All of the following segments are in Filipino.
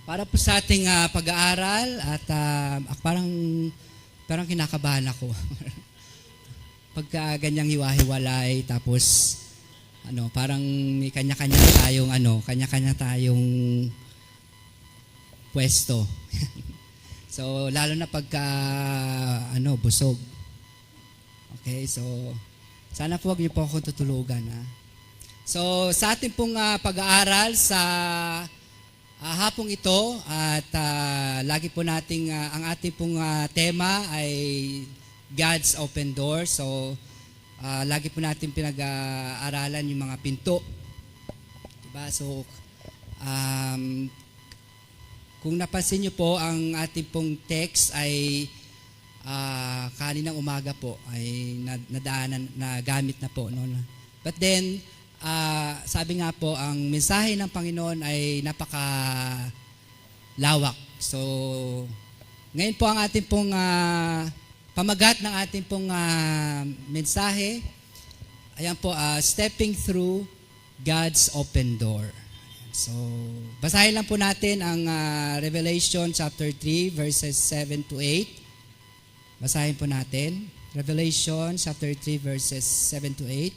Para po sa ating pag-aaral at parang kinakabahan ako. Pagka ganyang hiwa-hiwalay tapos parang may kanya-kanya tayong pwesto. So lalo na pagka busog. Okay, so sana po wag niyo po akong tutulugan, ha. So sa ating pong pag-aaral sa hapong ito at lagi po nating ang ating pong tema ay God's open door. So lagi po natin pinag-aaralan yung mga pinto. Diba? So kung napansin niyo po, ang ating pong text ay kaninang umaga po ay nagamit na po, no? But then sabi nga po, ang mensahe ng Panginoon ay napakalawak. So, ngayon po ang ating pong pamagat ng ating pong mensahe. Ayan po, stepping through God's open door. So, basahin lang po natin ang Revelation chapter 3 verses 7 to 8. Basahin po natin. Revelation chapter 3 verses 7 to 8.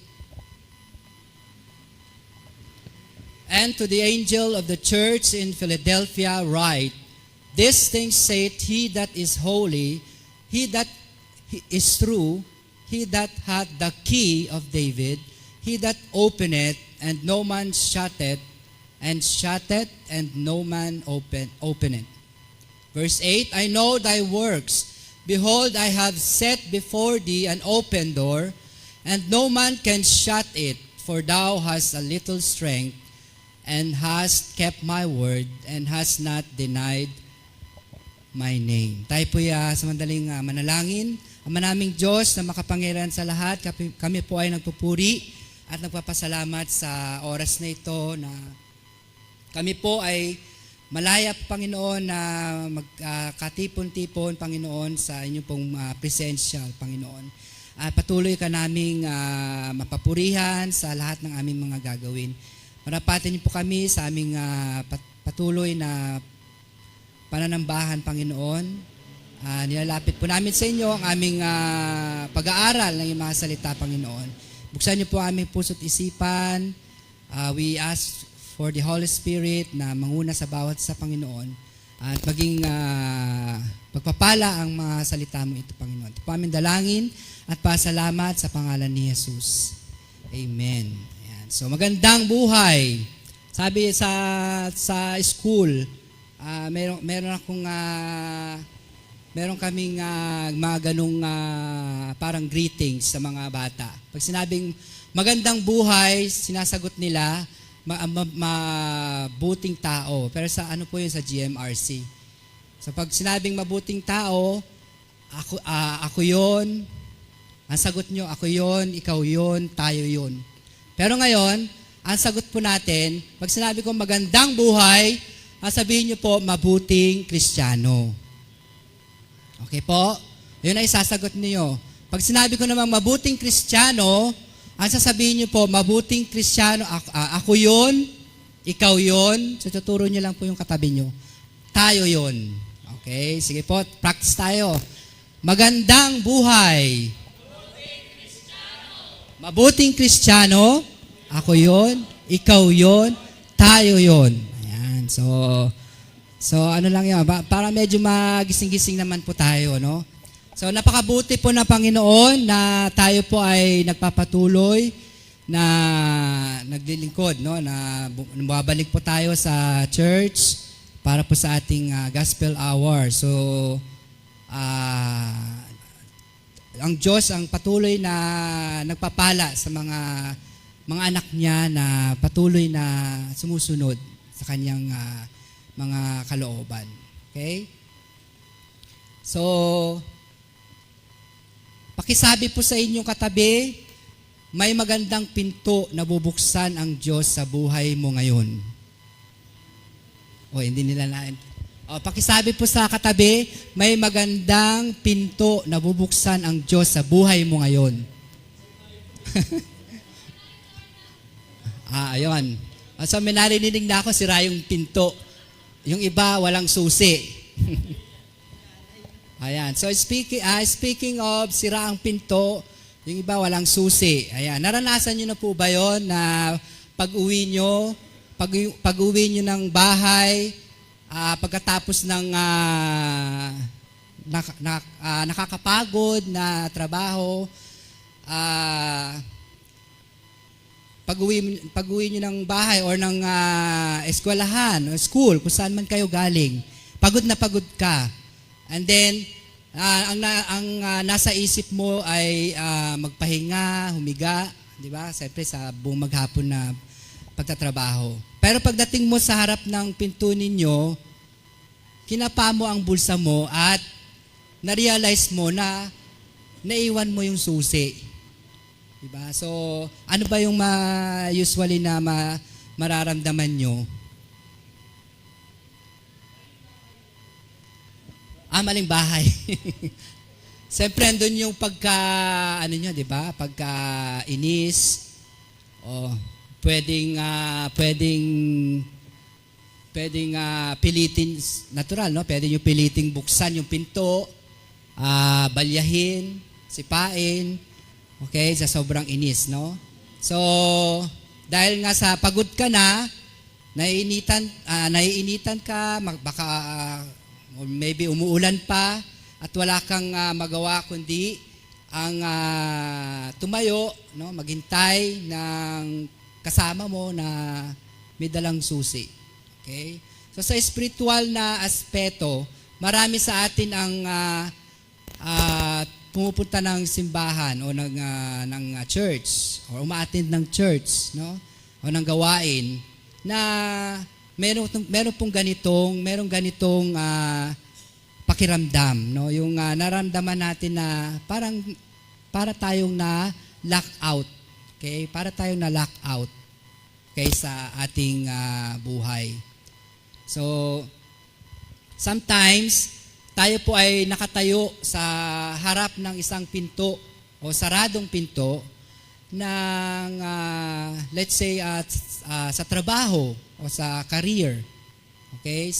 And to the angel of the church in Philadelphia write, These things saith he that is holy, he that is true, he that hath the key of David, he that openeth, and no man shutteth, and shutteth, and no man openeth. Verse 8, I know thy works. Behold, I have set before thee an open door, and no man can shut it, for thou hast a little strength, and hast kept my word, and hast not denied my name. Tayo po sa mandaling manalangin. Ama naming Diyos na makapangyarihan sa lahat, kami po ay nagpupuri at nagpapasalamat sa oras na ito na kami po ay malaya, Panginoon, na magkatipon-tipon, Panginoon, sa inyong pong presensya, Panginoon. Patuloy ka naming mapapurihan sa lahat ng aming mga gagawin. Marapatin niyo po kami sa aming patuloy na pananambahan, Panginoon. Nilalapit po namin sa inyo ang aming pag-aaral ng iyong mga salita, Panginoon. Buksan niyo po aming puso't isipan. We ask for the Holy Spirit na manguna sa bawat sa Panginoon at maging pagpapala ang mga salita mo ito, Panginoon. Ito po aming dalangin at pasalamat sa pangalan ni Jesus. Amen. So magandang buhay. Sabi sa school, meron kaming mga ganung parang greetings sa mga bata. Pag sinabing magandang buhay, sinasagot nila mabuting tao. Pero sa ano po yun, sa GMRC. So pag sinabing mabuting tao, ako yon. Ang sagot nyo, ako yon, ikaw yon, tayo yon. Pero ngayon, ang sagot po natin, pag sinabi ko magandang buhay, sabihin nyo po, mabuting Kristiyano. Okay po? Yun ay sasagot niyo. Pag sinabi ko namang mabuting Kristiyano, ang sasabihin nyo po, mabuting Kristiyano, ako yun, ikaw yun. So tuturo nyo lang po yung katabi nyo. Tayo yun. Okay? Sige po, practice tayo. Magandang buhay. Mabuting Kristiyano, ako yon, ikaw yon, tayo yon. Ayan. So ano lang yan, para medyo magising-gising naman po tayo, no? So napakabuti po ng Panginoon na tayo po ay nagpapatuloy na naglilingkod, no? Na babalik po tayo sa church para po sa ating gospel hour. So ang Diyos ang patuloy na nagpapala sa mga anak niya na patuloy na sumusunod sa kanyang mga kalooban. Okay? So, pakisabi po sa inyong katabi, may magandang pinto na bubuksan ang Diyos sa buhay mo ngayon. O, hindi nila na. Pakisabi po sa katabi, may magandang pinto na bubuksan ang Diyos sa buhay mo ngayon. Ayun. So may narinig na ako, sira yung pinto. Yung iba, walang susi. Ayan. So speaking of sira ang pinto, yung iba walang susi. Ayan. Naranasan nyo na po ba yon na pag-uwi nyo ng bahay, pagkatapos ng nakakapagod na trabaho, pag-uwi nyo ng bahay or ng eskwelahan o school, kung saan man kayo galing, pagod na pagod ka. And then, ang nasa isip mo ay magpahinga, humiga, di ba? Siyempre sa buong maghapon na pagtatrabaho. Pero pagdating mo sa harap ng pinto ninyo, kinapa mo ang bulsa mo at na-realize mo na naiwan mo yung susi. Diba? So, ano ba yung usually na mararamdaman nyo? Maling bahay. Siyempre, andun yung di ba? Pagka inis, pwedeng pilitin, natural, no? Pwede nyo piliting buksan yung pinto, balyahin, sipain, okay, sa sobrang inis, no? So, dahil nga sa pagod ka na, naiinitan ka, baka or maybe umuulan pa at wala kang magawa kundi ang tumayo, no, maghintay ng kasama mo na may dalang susi. Okay? So sa spiritual na aspeto, marami sa atin ang pumupunta ng simbahan o ng church o umaattend ng church, no? O ng gawain na meron pong ganitong pakiramdam, no? Yung naramdaman natin na para tayong na lock out. Okay? Para tayong na lock out, okay, sa ating buhay. So sometimes tayo po ay nakatayo sa harap ng isang pinto o saradong pinto ng let's say sa trabaho o sa career, okay,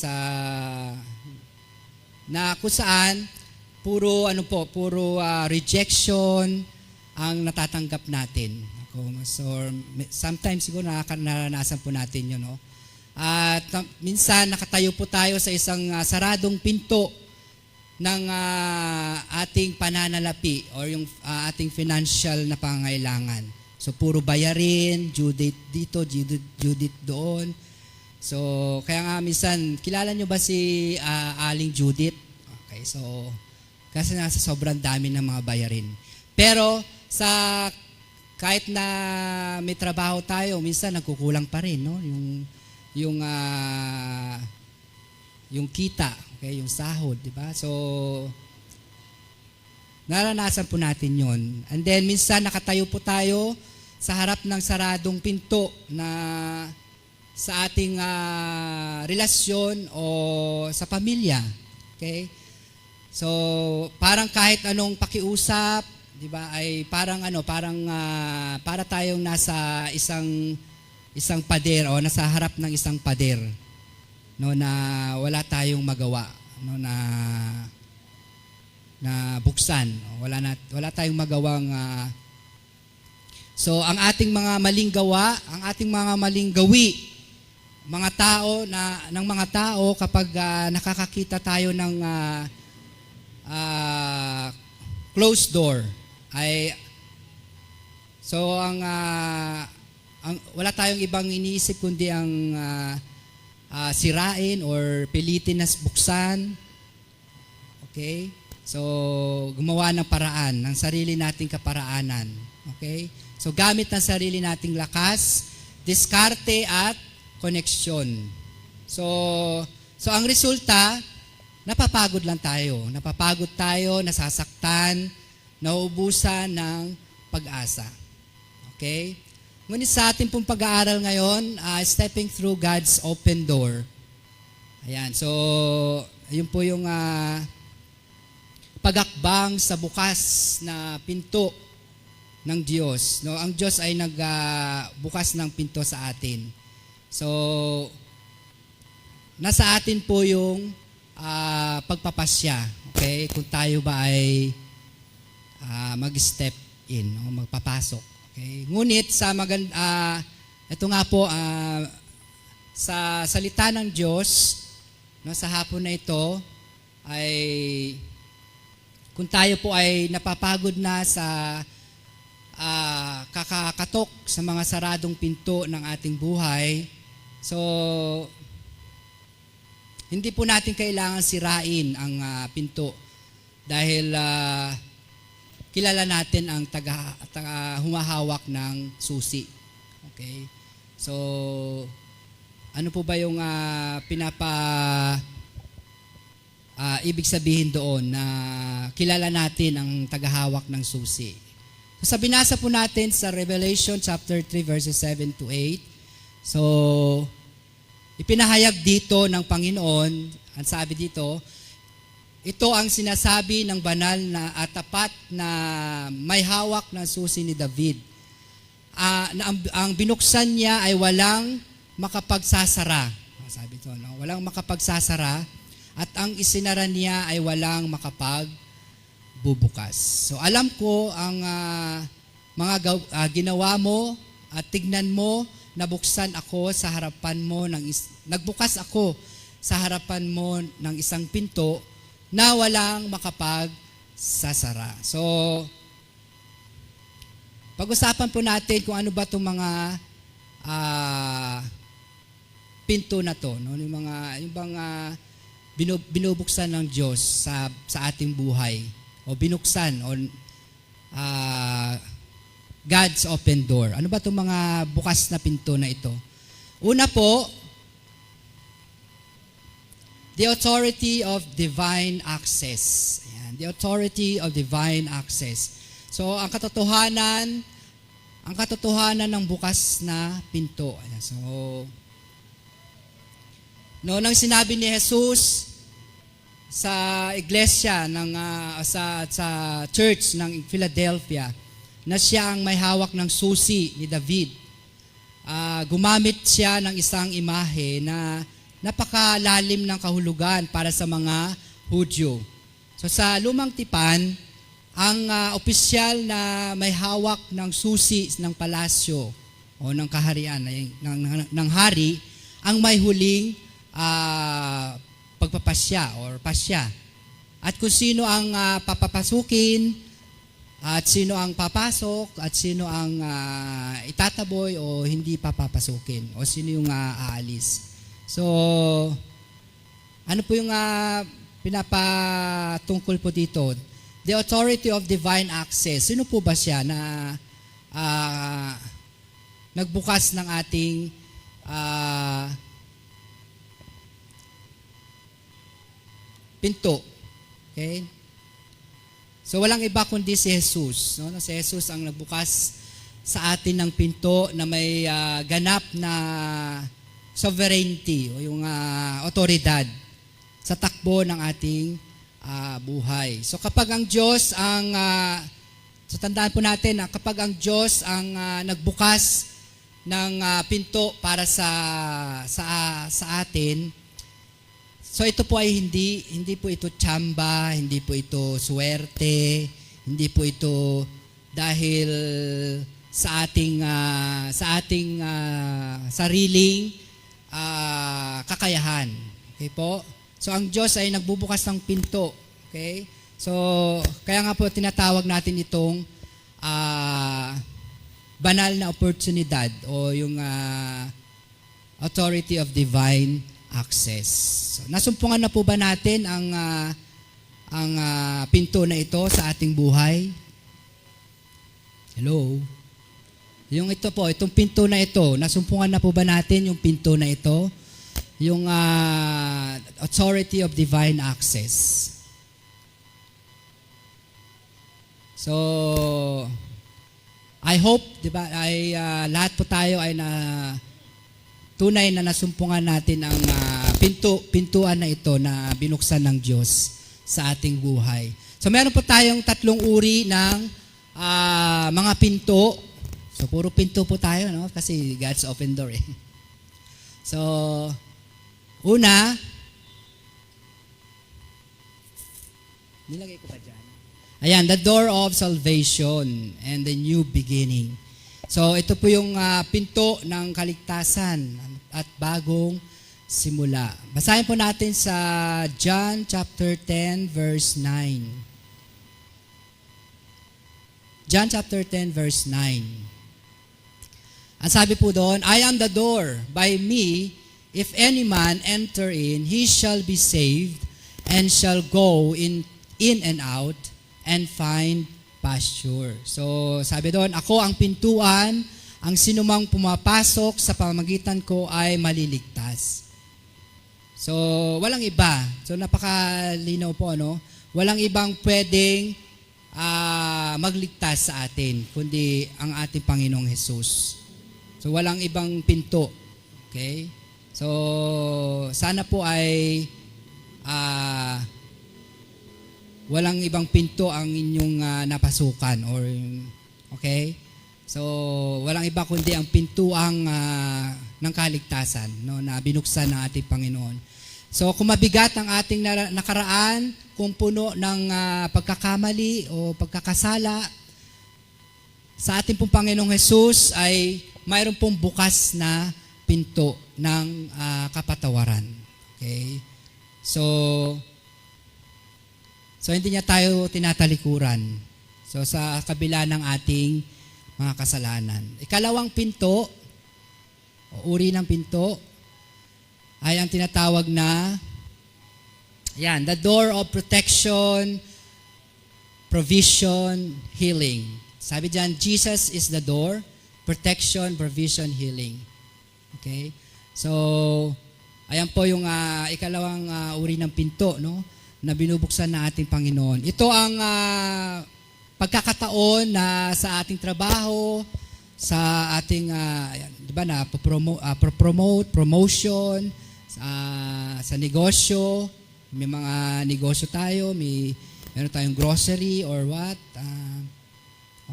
na kung saan puro rejection ang natatanggap natin. So sometimes siguro naranasan po natin 'yun, no? At minsan nakatayo po tayo sa isang saradong pinto ng ating pananalapi or yung ating financial na pangangailangan. So puro bayarin, due date dito, due date doon. So kaya nga minsan, kilala nyo ba si Aling Judith? Okay, so kasi nasa sobrang dami ng mga bayarin. Pero kahit na may trabaho tayo, minsan nagkukulang pa rin, no? Yung kita, okay, yung sahod, di ba? So naranasan po natin 'yon. And then minsan nakatayo po tayo sa harap ng saradong pinto na sa ating relasyon o sa pamilya. Okay? So, parang kahit anong pakiusap, 'di ba, ay para tayong nasa isang pader o nasa harap ng isang pader, no, na wala tayong magawa, no, na buksan. Wala tayong magawang so ang ating mga maling gawa, ang ating mga maling gawi, mga tao kapag nakakakita tayo ng closed door ay so ang wala tayong ibang iniisip kundi ang sirain or pilitin na buksan. Okay? So gumawa ng paraan, ng sarili nating kaparaanan. Okay? So gamit ng sarili nating lakas, diskarte at koneksyon. So ang resulta, napapagod tayo, nasasaktan, nauubusan ng pag-asa. Okay? Ngunit sa ating pong pag-aaral ngayon, stepping through God's open door. Ayan, so yun po yung pag-akbang sa bukas na pinto ng Diyos. No? Ang Diyos ay nagbukas ng pinto sa atin. So, nasa atin po yung pagpapasya. Okay? Kung tayo ba ay mag-step in o magpapasok. Okay? Ngunit ito nga po, sa salita ng Diyos, no, sa hapon na ito, ay kung tayo po ay napapagod na sa kakakatok sa mga saradong pinto ng ating buhay, so hindi po natin kailangan sirain ang pinto dahil kilala natin ang humahawak ng susi. Okay? So, ano po ba yung ibig sabihin doon na kilala natin ang tagahawak ng susi? So, sa binasa po natin sa Revelation chapter 3 verses 7 to 8. So, ipinahayag dito ng Panginoon, ang sabi dito, ito ang sinasabi ng banal na at tapat na may hawak ng susi ni David. Ang binuksan niya ay walang makapagsasara. Sabi ito, no? Walang makapagsasara at ang isinara niya ay walang makapagbubukas. So alam ko ang mga ginawa mo at tignan mo, nagbukas ako sa harapan mo ng isang pinto na walang makapagsasara. So, pag-usapan po natin kung ano ba itong mga pinto na to, no? Yung mga binubuksan ng Diyos sa ating buhay o binuksan o God's open door. Ano ba itong mga bukas na pinto na ito? Una po, the authority of divine access. Ayan, the authority of divine access. So, ang katotohanan ng bukas na pinto. Ayan, so, noon ang sinabi ni Jesus sa iglesia sa church ng Philadelphia na siya ang may hawak ng susi ni David. Gumamit siya ng isang imahe na napakalalim ng kahulugan para sa mga Hudyo. So sa Lumang Tipan, ang opisyal na may hawak ng susi ng palasyo o ng kaharian ng hari, ang may huling pagpapasya or pasya. At kung sino ang papapasukin, at sino ang papasok, at sino ang itataboy o hindi papapasukin, o sino yung aalis. So, ano po yung pinapatungkol po dito? The authority of divine access. Sino po ba siya na nagbukas ng ating pinto? Okay? So, walang iba kundi si Jesus. No? Si Jesus ang nagbukas sa atin ng pinto na may ganap na sovereignty o yung otoridad sa takbo ng ating buhay. So kapag ang Diyos so tandaan po natin na kapag ang Diyos ang nagbukas ng pinto para sa atin, so ito po ay hindi po ito tsamba, hindi po ito swerte, hindi po ito dahil sa ating sariling kakayahan. Okay po? So ang Diyos ay nagbubukas ng pinto. Okay? So kaya nga po tinatawag natin itong banal na oportunidad o yung authority of divine access. So, nasumpungan na po ba natin ang pinto na ito sa ating buhay? Hello? Itong pinto na ito, nasumpungan na po ba natin yung pinto na ito? Yung authority of divine access. So, I hope, di ba, lahat po tayo ay tunay na nasumpungan natin ang pintuan na ito na binuksan ng Diyos sa ating buhay. So, meron po tayong 3 uri ng mga pinto. So, puro pinto po tayo, no? Kasi God's open door, eh. So, Una, nilagay ko pa dyan. Ayan, the door of salvation and the new beginning. So, ito po yung pinto ng kaligtasan at bagong simula. Basahin po natin sa John chapter 10 verse 9. John chapter 10 verse 9. Ang sabi po doon, I am the door. By me, if any man enter in, he shall be saved and shall go in and out and find pasture. So, sabi doon, ako ang pintuan, ang sinumang pumapasok sa pamamagitan ko ay maliligtas. So, walang iba. So, napakalinaw po, no? Walang ibang pwedeng magligtas sa atin, kundi ang ating Panginoong Jesus. So, walang ibang pinto. Okay? So, sana po ay walang ibang pinto ang inyong napasukan. Okay? So, walang iba kundi ang pintuang ng kaligtasan, no, na binuksan ng ating Panginoon. So, kung mabigat ang ating nakaraan, kung puno ng pagkakamali o pagkakasala, sa ating pong Panginoong Jesus ay mayroon pong bukas na pinto ng kapatawaran. Okay? So hindi niya tayo tinatalikuran. So, sa kabila ng ating mga kasalanan. Ikalawang pinto, o uri ng pinto, ay ang tinatawag na, yan, the door of protection, provision, healing. Sabi diyan, Jesus is the door, protection, provision, healing. Okay? So, ayan po yung ikalawang uri ng pinto, no, na binubuksan na ating Panginoon. Ito ang pagkakataon na sa ating trabaho, sa ating, di ba na, promotion, sa negosyo, may mga negosyo tayo, meron tayong grocery or what,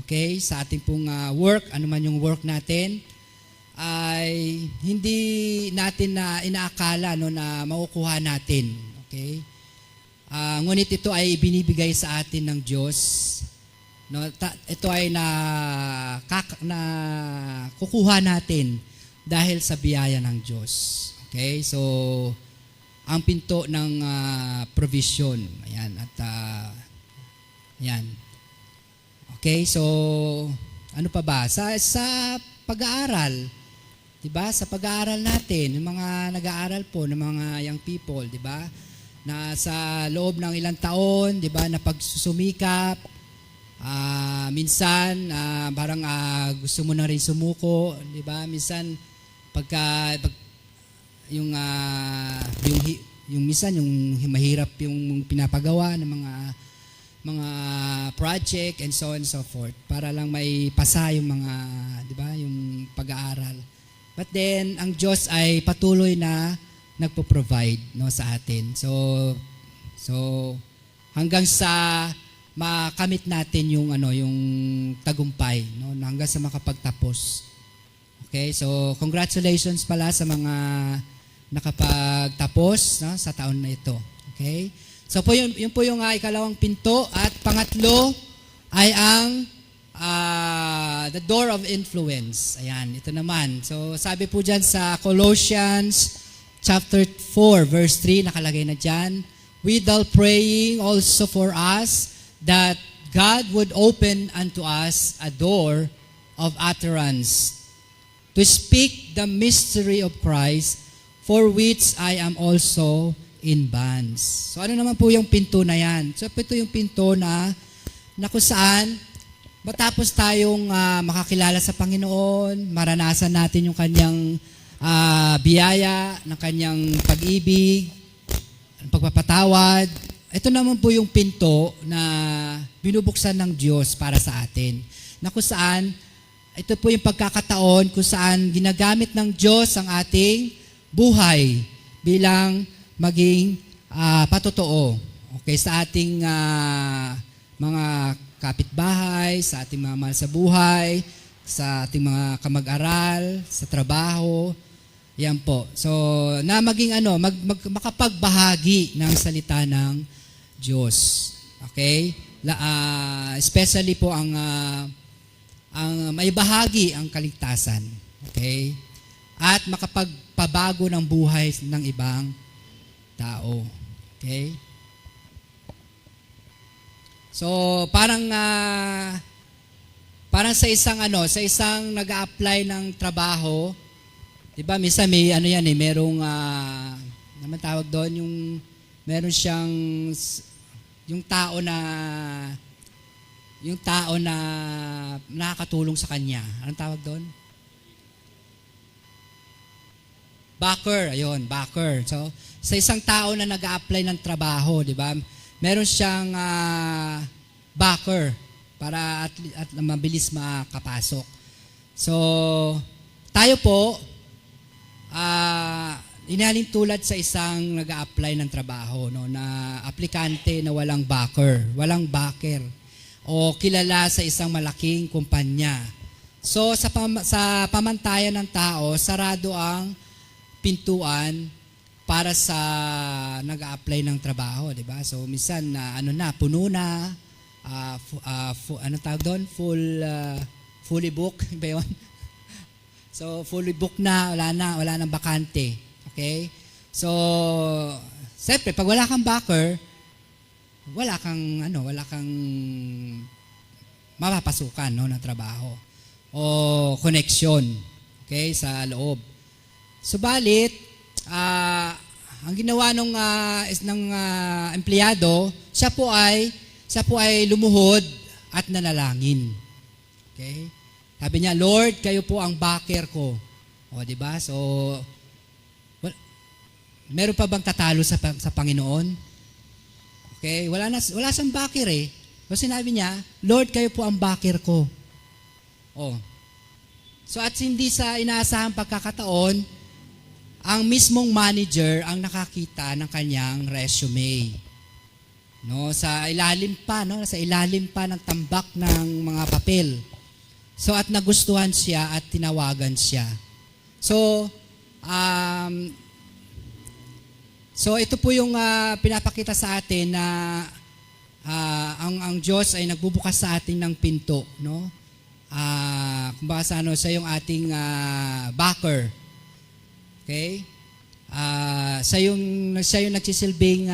okay, sa ating pong work, ano man yung work natin, ay hindi natin na inaakala, no, na makukuha natin. Okay? Ngunit ito ay binibigay sa atin ng Diyos. No, ito ay kukuha natin dahil sa biyaya ng Diyos. Okay? So, ang pinto ng provision. Ayan. At, ayan. Okay? So, ano pa ba? Sa pag-aaral, diba? Sa pag-aaral natin, yung mga nag-aaral po, ng mga young people, diba? Na sa loob ng ilang taon, diba? Na pagsusumikap, minsan, parang gusto mo na rin sumuko, diba? Minsan, yung minsan, yung mahirap yung pinapagawa ng mga project and so on and so forth para lang may pasa yung mga, di ba, yung pag-aaral. But then, ang Diyos ay patuloy na nagpo-provide, no, sa atin. So hanggang sa makamit natin yung yung tagumpay, no, hanggang sa makapagtapos. Okay? So, congratulations pala sa mga nakapagtapos, no, sa taon na ito. Okay? So yun po yung ikalawang pinto. At pangatlo ay ang the door of influence. Ayan, ito naman. So sabi po dyan sa Colossians chapter 4 verse 3, nakalagay na dyan, withal praying also for us that God would open unto us a door of utterance to speak the mystery of Christ, for which I am also in bands. So ano naman po yung pinto na yan? So ito yung pinto na kung saan matapos tayong makakilala sa Panginoon, maranasan natin yung kanyang biyaya, ng kanyang pag-ibig, pagpapatawad. Ito naman po yung pinto na binubuksan ng Diyos para sa atin. Na kung saan, ito po yung pagkakataon kung saan ginagamit ng Diyos ang ating buhay bilang maging patotoo. Okay, sa ating mga kapitbahay, sa ating mga mahal sa buhay, sa ating mga kamag-aral, sa trabaho, Yan po. So, na maging makapagbahagi ng salita ng Diyos. Okay? Especially po ang may bahagi ang kaligtasan. Okay? At makapagpabago ng buhay ng ibang tao. Okay? So, parang sa isang nag-a-apply ng trabaho, 'di ba? Minsan may merong naman tawag doon, yung meron siyang yung tao na nakakatulong sa kanya. Anong tawag doon? Backer, ayun, backer. So, sa isang tao na nag-a-apply ng trabaho, 'di ba? Meron siyang backer para at mabilis makapasok. So, tayo po inaling tulad sa isang nag-a-apply ng trabaho, no, na aplikante na walang backer o kilala sa isang malaking kumpanya. So sa pamantayan ng tao, sarado ang pintuan para sa nag-a-apply ng trabaho, 'di ba? So minsan puno na, tawag doon? Fully booked, ba 'yun? So fully booked na, wala nang bakante. Okay? So siyempre pag wala kang backer, wala kang mapapasukan, no, na trabaho o connection, okay, sa loob. Subalit, ang ginawa ng empleyado, siya po ay lumuhod at nanalangin. Okay? Sabi niya, Lord, kayo po ang backer ko. O, di ba? So, meron pa bang tatalo sa Panginoon? Okay? Wala siyang backer eh. So, sinabi niya, Lord, kayo po ang backer ko. O. So, at hindi sa inaasahang pagkakataon, ang mismong manager ang nakakita ng kanyang resume. No, sa ilalim pa ng tambak ng mga papel. So at nagustuhan siya at tinawagan siya. So ito po yung pinapakita sa atin na ang Diyos ay nagbubukas sa atin ng pinto, no? Kumbaga siya yung ating backer. Okay? Siya yung nagsisilbing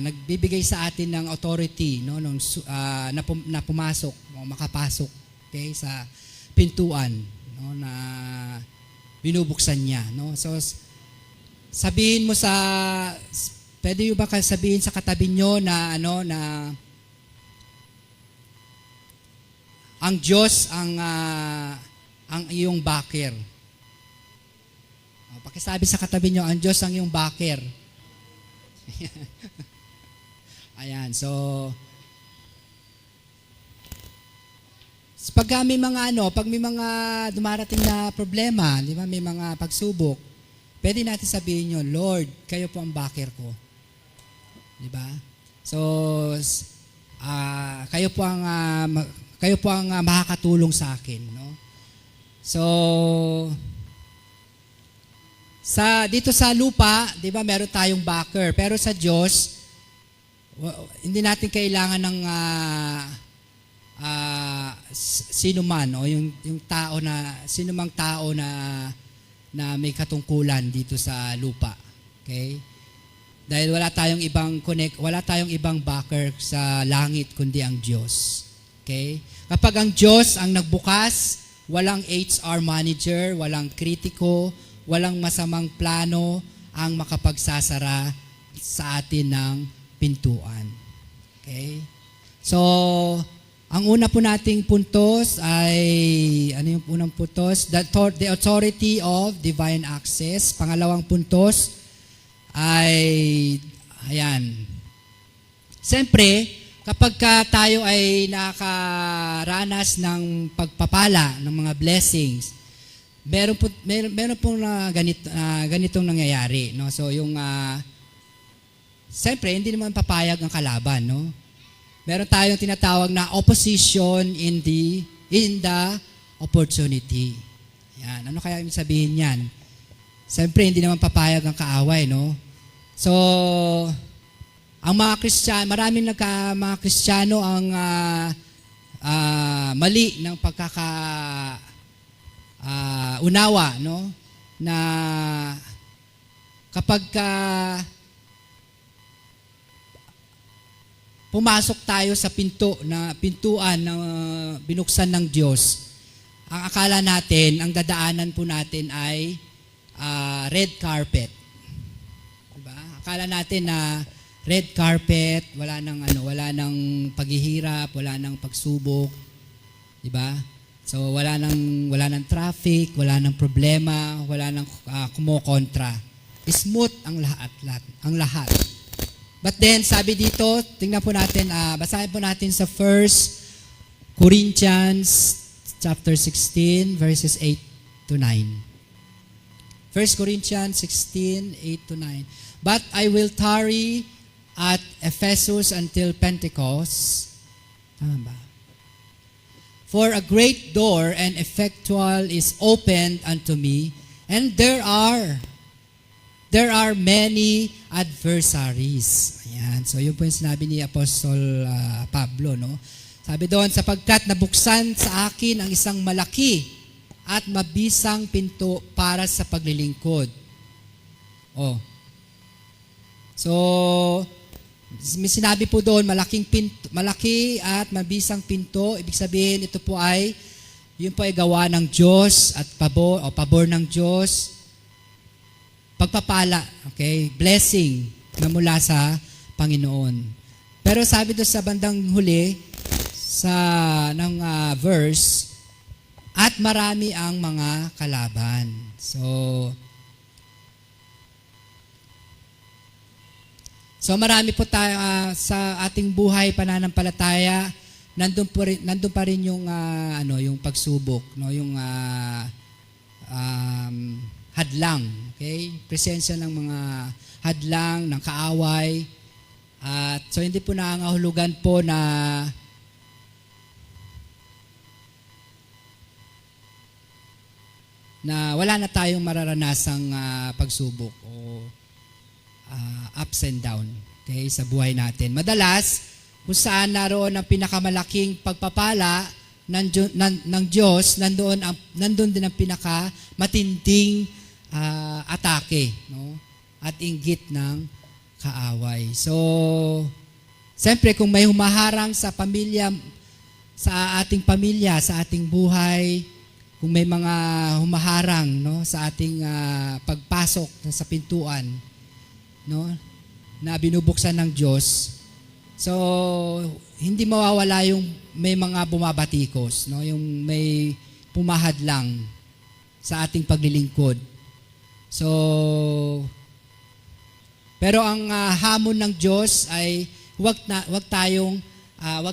nagbibigay sa atin ng authority, no, na pumasok o makapasok, okay, sa pintuan, no, na binubuksan niya, no. So sabihin mo pwede ba sabihin sa katabi nyo na ang Diyos ang iyong backer. Pakisabi sa katabi nyo, ang Diyos ang iyong backer. Ayan, so pag may mga dumarating na problema, di ba, may mga pagsubok, pwede natin sabihin nyo, Lord, kayo po ang backer ko. Di ba? So, kayo po ang makakatulong sa akin, no? So, dito sa lupa, 'di ba, meron tayong backer, pero sa Diyos, hindi natin kailangan ng sino man o yung tao sino mang tao na may katungkulan dito sa lupa. Okay? Dahil wala tayong ibang backer sa langit kundi ang Diyos. Okay? Kapag ang Diyos ang nagbukas, walang HR manager, walang kritiko, walang masamang plano ang makapagsasara sa atin ng pintuan. Okay? So, ang una po nating puntos ay, ano yung unang puntos? The authority of divine access. Pangalawang puntos ay, ayan. Siyempre, kapag tayo ay nakaranas ng pagpapala, ng mga blessings, meron pong ganitong nangyayari, no? So yung siyempre hindi naman papayag ang kalaban, no? Meron tayong tinatawag na opposition in the opportunity. Yan. Ano kaya ibig sabihin yan? Siyempre, hindi naman papayag ang kaaway, no? So, ang mga Kristiyano, maraming mga Kristiyano ang mali ng unawa, no? Na kapag pumasok tayo sa pintuan na binuksan ng Diyos, ang akala natin, ang dadaanan po natin ay red carpet. Diba? Akala natin na red carpet, wala nang paghihirap, wala nang pagsubok, 'di ba? So wala nang traffic, wala nang problema, wala nang kumokontra. Smooth ang lahat. But then sabi dito, tingnan po natin, basahin po natin sa 1 Corinthians chapter 16 verses 8 to 9. 1 Corinthians 16, 8 to 9. But I will tarry at Ephesus until Pentecost. Tama ba? For a great door and effectual is opened unto me, and there are many adversaries. Ayan. So yun po yung sinabi ni Apostol Pablo, no? Sabi doon, sapagkat nabuksan sa akin ang isang malaki at mabisang pinto para sa paglilingkod. Oh. So, may sinabi po doon, malaki at mabisang pinto. Ibig sabihin, ito po ay, yun po ay gawa ng Diyos at pabor ng Diyos. Pagpapala, okay? Blessing na mula sa Panginoon. Pero sabi doon sa bandang huli, ng verse, at marami ang mga kalaban. So marami po tayo sa ating buhay pananampalataya, nandun pa rin yung yung pagsubok, no, yung hadlang, okay? Presensya ng mga hadlang, ng kaaway. At so hindi po nangangahulugan po na wala na tayong mararanasang pagsubok o ups and down, okay, sa buhay natin. Madalas, kung saan naroon ang pinakamalaking pagpapala ng Diyos, nandoon din ang pinakamatinding atake, no? At inggit ng kaaway. So, siyempre kung may humaharang sa ating pamilya, sa ating buhay, kung may mga humaharang, no, sa ating pagpasok sa pintuan, no, na binubuksan ng Diyos. So, hindi mawawala yung may mga bumabatikos, no, yung may pumahadlang sa ating paglilingkod. So, pero ang hamon ng Diyos ay wag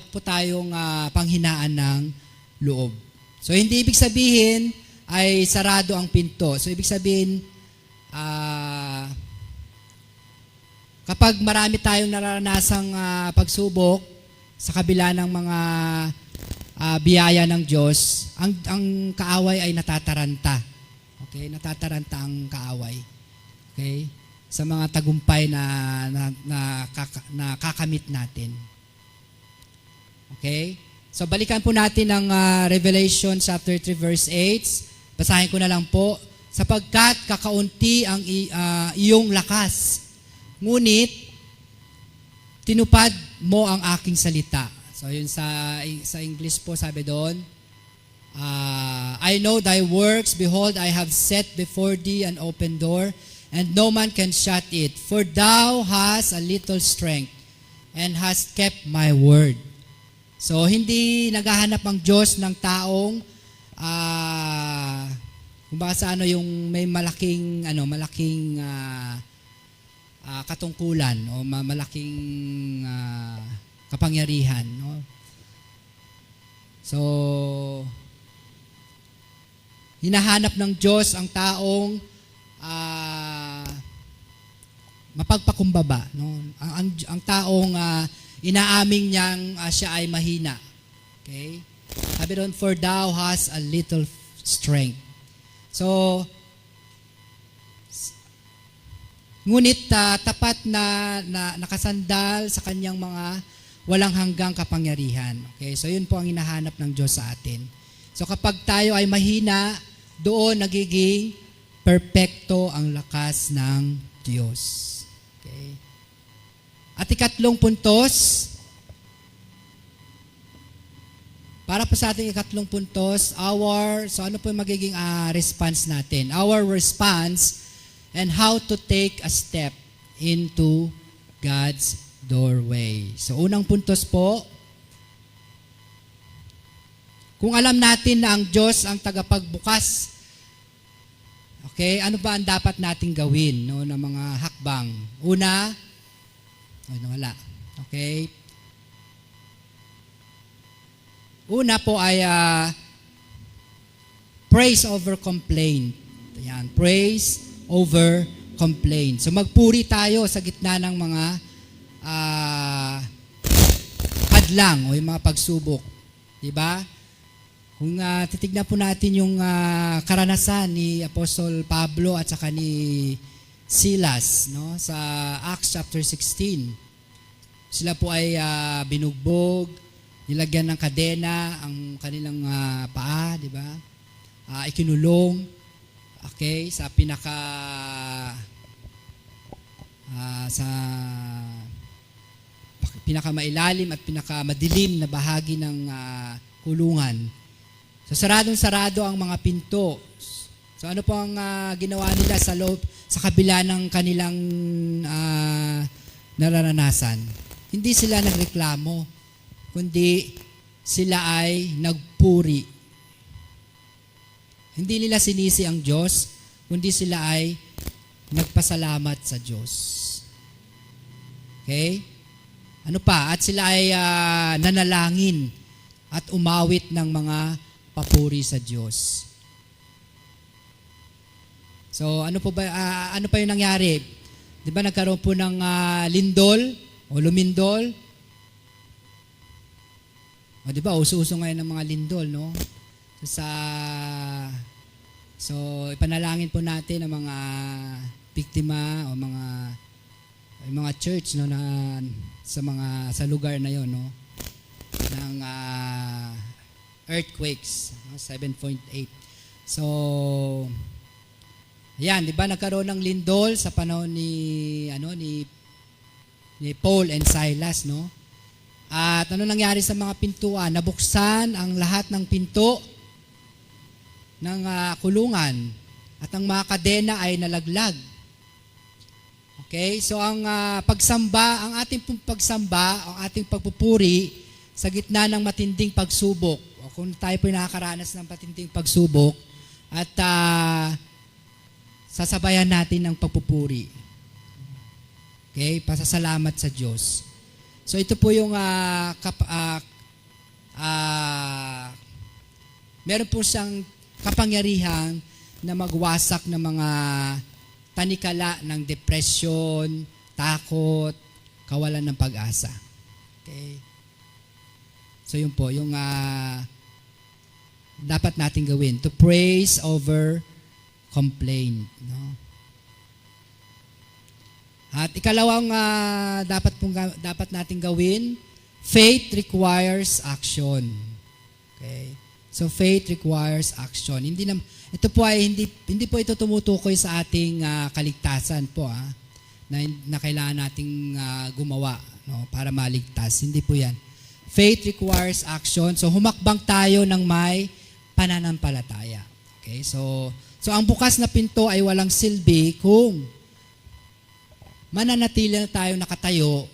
po tayong panghinaan ng loob. So, hindi ibig sabihin ay sarado ang pinto. So, ibig sabihin, kapag marami tayong naranasang pagsubok sa kabila ng mga biyaya ng Diyos, ang kaaway ay natataranta. Okay? Natataranta ang kaaway. Okay? Sa mga tagumpay na kakamit natin. Okay? So, balikan po natin ang Revelation chapter 3 verse 8. Basahin ko na lang po. Sapagkat kakaunti ang iyong lakas, ngunit tinupad mo ang aking salita. So, yun sa English po, sabi doon, I know thy works, behold, I have set before thee an open door, and no man can shut it. For thou hast a little strength, and hast kept my word. So, hindi naghahanap ang Diyos ng taong kung baka sa yung may malaking katungkulan o malaking kapangyarihan, no? So, hinahanap ng Diyos ang taong mapagpakumbaba, no? Ang taong inaaming niyang siya ay mahina. Okay? Sabi doon, for thou hast a little strength. So, ngunit tapat na nakasandal sa kanyang mga walang hanggang kapangyarihan. Okay? So, yun po ang hinahanap ng Diyos sa atin. So, kapag tayo ay mahina, doon nagiging perpekto ang lakas ng Diyos. Okay? At ikatlong puntos, para po sa ating ikatlong puntos, so ano po yung magiging response natin? Our response and how to take a step into God's doorway. So unang puntos po, kung alam natin na ang Diyos ang tagapagbukas, okay, ano ba ang dapat nating gawin no, ng mga hakbang? Una, wala. Okay? Una po ay praise over complaint. Ayan, praise over complaint. So magpuri tayo sa gitna ng mga hadlang o yung mga pagsubok. Diba? Kung titignan po natin yung karanasan ni Apostol Pablo at saka ni Silas, no, sa Acts chapter 16. Sila po ay binugbog, nilagyan ng kadena ang kanilang paa, di ba? Ikinulong, okay, sa pinakamailalim at pinakamadilim na bahagi ng kulungan. So saradong-sarado ang mga pinto. So ano po ang ginawa nila sa loob, sa kabila ng kanilang nararanasan? Hindi sila nagreklamo, kundi sila ay nagpuri. Hindi nila sinisi ang Diyos, kundi sila ay nagpasalamat sa Diyos. Okay? Ano pa? At sila ay nanalangin at umawit ng mga papuri sa Diyos. So, ano pa yung nangyari? 'Di ba nagkaroon po ng lindol o lumindol? O 'di ba uso-uso ngayon ng mga lindol, no? So ipanalangin po natin ang mga biktima o mga church, no, na sa lugar na 'yon, no, ng earthquakes, no, 7.8. So yan, 'di ba nagkaroon ng lindol sa panahon ni Paul and Silas, no? At ano nangyari sa mga pintuan? Nabuksan ang lahat ng pinto ng kulungan at ang mga kadena ay nalaglag. Okay? So ang pagsamba, ang ating pagsamba, ang ating pagpupuri sa gitna ng matinding pagsubok. O kung tayo po nakakaranas ng matinding pagsubok at sasabayan natin ng pagpupuri. Okay? Pasasalamat sa Diyos. So ito po yung meron po siyang kapangyarihan na magwasak ng mga tanikala ng depression, takot, kawalan ng pag-asa. Okay? So yun po, yung dapat natin gawin. To praise over complaint. No? At ikalawang dapat natin gawin, faith requires action. Okay? So faith requires action. Ito po ay hindi po ito tumutukoy sa ating kaligtasan po na kailangan nating gumawa, no, para maligtas. Hindi po 'yan. Faith requires action. So humakbang tayo ng may pananampalataya. Okay? So ang bukas na pinto ay walang silbi kung mananatili na tayo nakatayo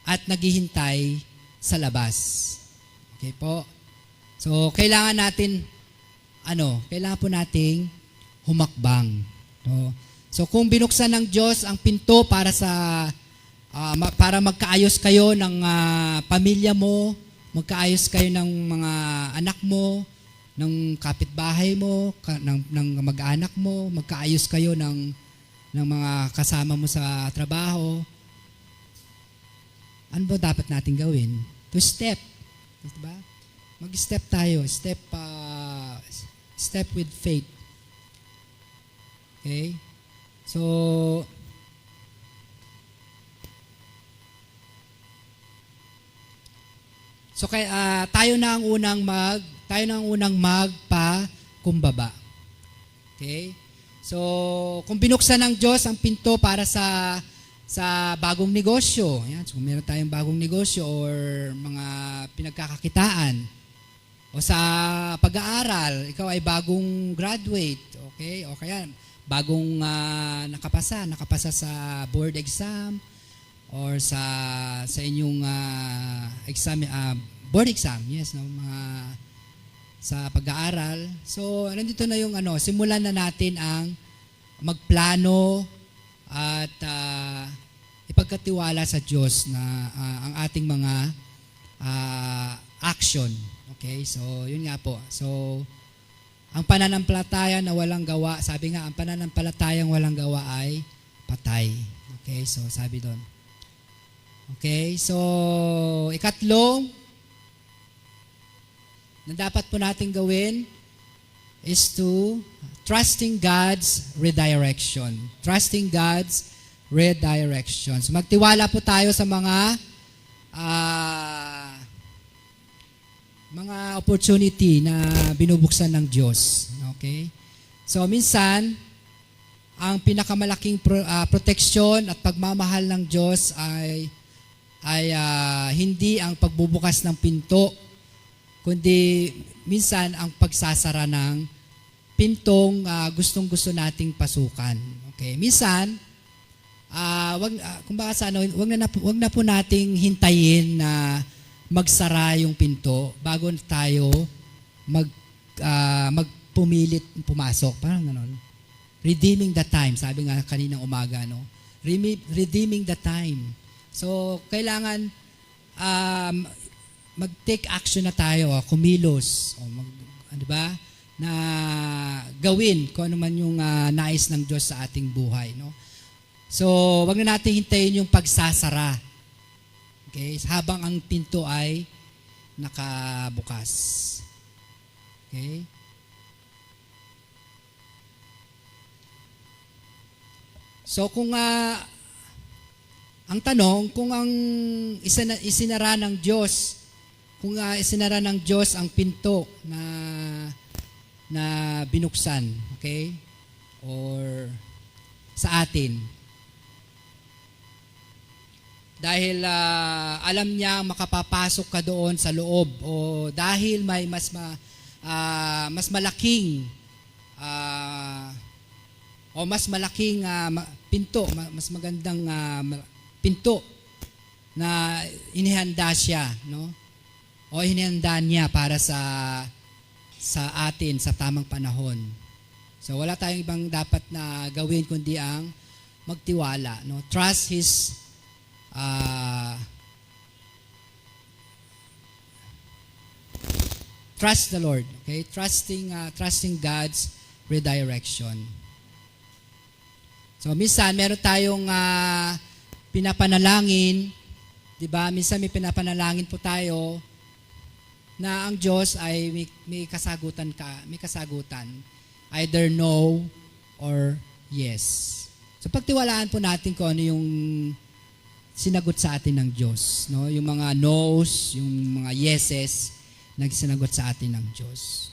at naghihintay sa labas. Okay po? So, kailangan po nating humakbang. No? So, kung binuksan ng Diyos ang pinto para para magkaayos kayo ng pamilya mo, magkaayos kayo ng mga anak mo, ng kapitbahay mo, ng mag-anak mo, magkaayos kayo ng mga kasama mo sa trabaho, ano ba dapat natin gawin? To step. Diba? Mag-step tayo. Step with faith. Okay? So, kaya tayo na ang unang magpakumbaba. Okay? So, kung binuksan ng Diyos ang pinto para sa bagong negosyo, yan, so kung meron tayong bagong negosyo or mga pinagkakakitaan, o sa pag-aaral, ikaw ay bagong graduate, okay? O kaya bagong nakapasa sa board exam or sa inyong exam, board exam, yes, no, mga sa pag-aaral. So, nandito na yung simulan na natin ang magplano at ipagkatiwala sa Diyos na ang ating mga action. Okay? So, yun nga po. So, ang pananampalataya na walang gawa, sabi nga, ang pananampalatayang walang gawa ay patay. Okay? So, sabi doon. Okay? So, ikatlo, na dapat po natin gawin is to trusting God's redirection. Trusting God's redirection. So, magtiwala po tayo sa mga opportunity na binubuksan ng Diyos. Okay? So, minsan, ang pinakamalaking proteksyon at pagmamahal ng Diyos ay hindi ang pagbubukas ng pinto, kundi minsan ang pagsasara ng pintong gustong-gusto nating pasukan. Okay? Minsan, wag na po nating hintayin na magsara yung pinto bago tayo magpumilit pumasok. Parang gano'n. Redeeming the time. Sabi nga kaninang umaga, no? Redeeming the time. So, kailangan mag-take action na tayo, kumilos. Di ba? Na gawin kung ano man yung nais ng Diyos sa ating buhay. No? So, wag na natin hintayin yung pagsasara. Okay? Habang ang pinto ay nakabukas. Okay? So, kung ang tanong, kung ang isinara ng Diyos, kung isinara ng Diyos ang pinto na binuksan, okay? Or sa atin, dahil alam niya makapapasok ka doon sa loob o dahil may mas malaking pinto, mas magandang pinto na inihanda siya, no? O inihanda niya para sa atin sa tamang panahon. So wala tayong ibang dapat na gawin kundi ang magtiwala, no? Trust trust the Lord, okay? Trusting God's redirection. So minsan meron tayong pinapanalangin, 'di ba? Minsan may pinapanalangin po tayo na ang Diyos ay may kasagutan either no or yes. So pagtiwalaan po natin kung ano yung sinagot sa atin ng Diyos, no? Yung mga no's, yung mga yeses na sinagot sa atin ng Diyos.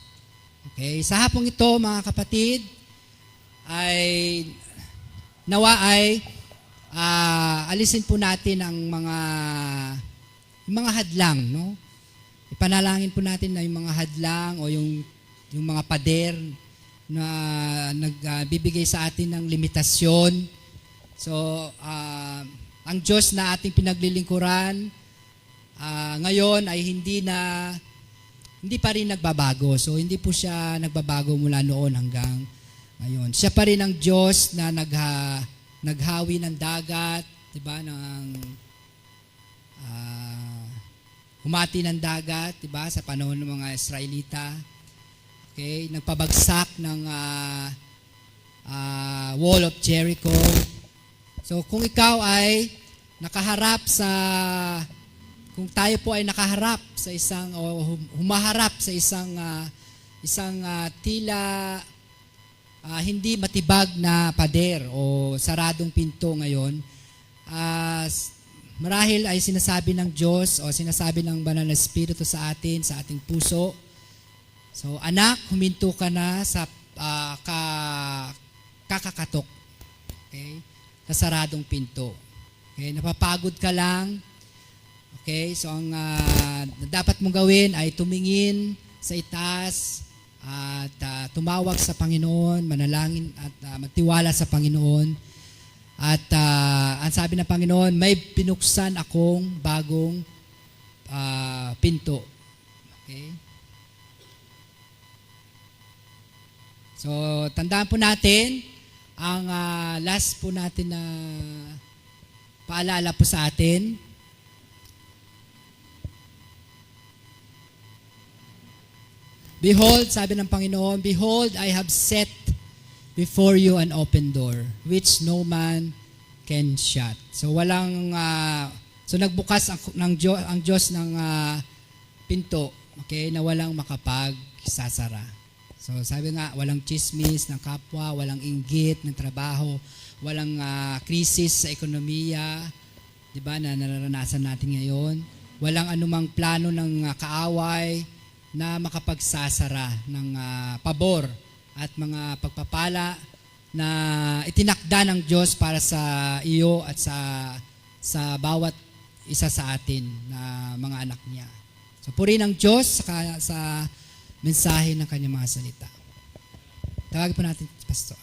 Okay, sa hapong ito mga kapatid ay nawa ay alisin po natin ang mga hadlang, no? Ipanalangin po natin na yung mga hadlang o yung mga pader na nagbibigay sa atin ng limitasyon. So, ang Diyos na ating pinaglilingkuran ngayon ay hindi pa rin nagbabago. So, hindi po siya nagbabago mula noon hanggang ngayon. Siya pa rin ang Diyos na naghawi ng dagat, 'di ba, humati ng dagat, 'di ba, sa panahon ng mga Israelita. Okay, nagpabagsak ng Wall of Jericho. So kung ikaw ay kung tayo po ay nakaharap sa isang o humaharap sa isang isang tila hindi matibag na pader o saradong pinto ngayon. Marahil ay sinasabi ng Diyos o sinasabi ng Banal na Espiritu sa atin, sa ating puso. So, anak, huminto ka na sa kakakatok. Okay? Sa saradong pinto. Okay? Napapagod ka lang. Okay? So, ang dapat mong gawin ay tumingin sa itaas at tumawag sa Panginoon, manalangin at magtiwala sa Panginoon. At ang sabi ng Panginoon, may pinuksan akong bagong pinto. Okay? So, tandaan po natin, ang last po natin na paalala po sa atin. Behold, sabi ng Panginoon, behold, I have set before you an open door, which no man can shut. So, nagbukas ang Diyos ng pinto, okay, na walang makapagsasara. So sabi nga, walang chismis ng kapwa, walang inggit ng trabaho, walang krisis sa ekonomiya, di ba, na nararanasan natin ngayon. Walang anumang plano ng kaaway na makapagsasara ng pabor at mga pagpapala na itinakda ng Diyos para sa iyo at sa bawat isa sa atin na mga anak niya. So purihin ang Diyos sa mensahe ng kanyang mga salita. Tawagin po natin, Pastor.